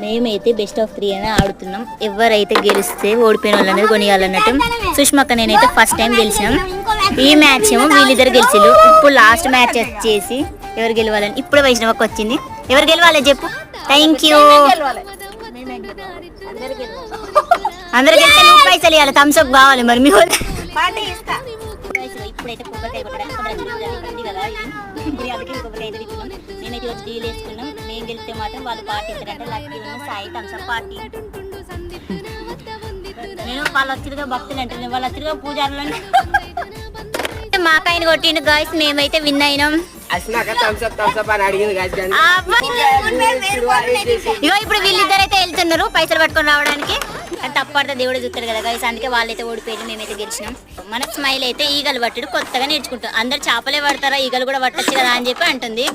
మేమైతే best of 3 అని ఆడుతున్నాం. ఎవరైతే గెలిస్తే ఓడిపోయిన వాళ్ళు అనేది కొనియాలన్నట్టు. సుష్మక్క నేనైతే ఫస్ట్ టైం గెలిచినాం. ఈ మ్యాచ్ ఏమో వీళ్ళిద్దరు గెలిచిళ్ళు. ఇప్పుడు లాస్ట్ మ్యాచ్ వచ్చేసి ఎవరు గెలవాలని ఇప్పుడే వైష్ణవక్క వచ్చింది. ఎవరు గెలవాలి చెప్పు. Thank you. అందరు గెలిస్తే నువ్వు పైసలు ఇవ్వాలి. థమ్స్అప్ కావాలి మరి మీ ఇప్పుడైతే కొబ్బరికాయ కొట్టడానికి కదా నేనైతే వచ్చి డీల్ వేసుకున్నాం. నేను గెలిస్తే మాత్రం వాళ్ళు పార్టీ ఇస్తారంటే లక్కీ సాయి థమ్స్అప్ పార్టీ. నేను వాళ్ళు వచ్చిరుగా భక్తులు అంటే వాళ్ళు వచ్చిరుగా పూజారులు మాకాయని కొట్టిండు గాయస్. మేమైతే విన్ అయినాం. ఇగో ఇప్పుడు వీళ్ళిద్దరైతే వెళ్తున్నారు పైసలు పట్టుకొని రావడానికి. తప్పడితే దేవుడు చూస్తారు కదా గాయస్. అందుకే వాళ్ళైతే ఓడిపోయారు, మేమైతే గెలిచినాం. మన స్మైల్ అయితే ఈగలు పట్టుడు కొత్తగా నేర్చుకుంటాం. అందరు చేపలే పడతారా ఈగలు కూడా పట్టచ్చు కదా అని చెప్పి అంటుంది.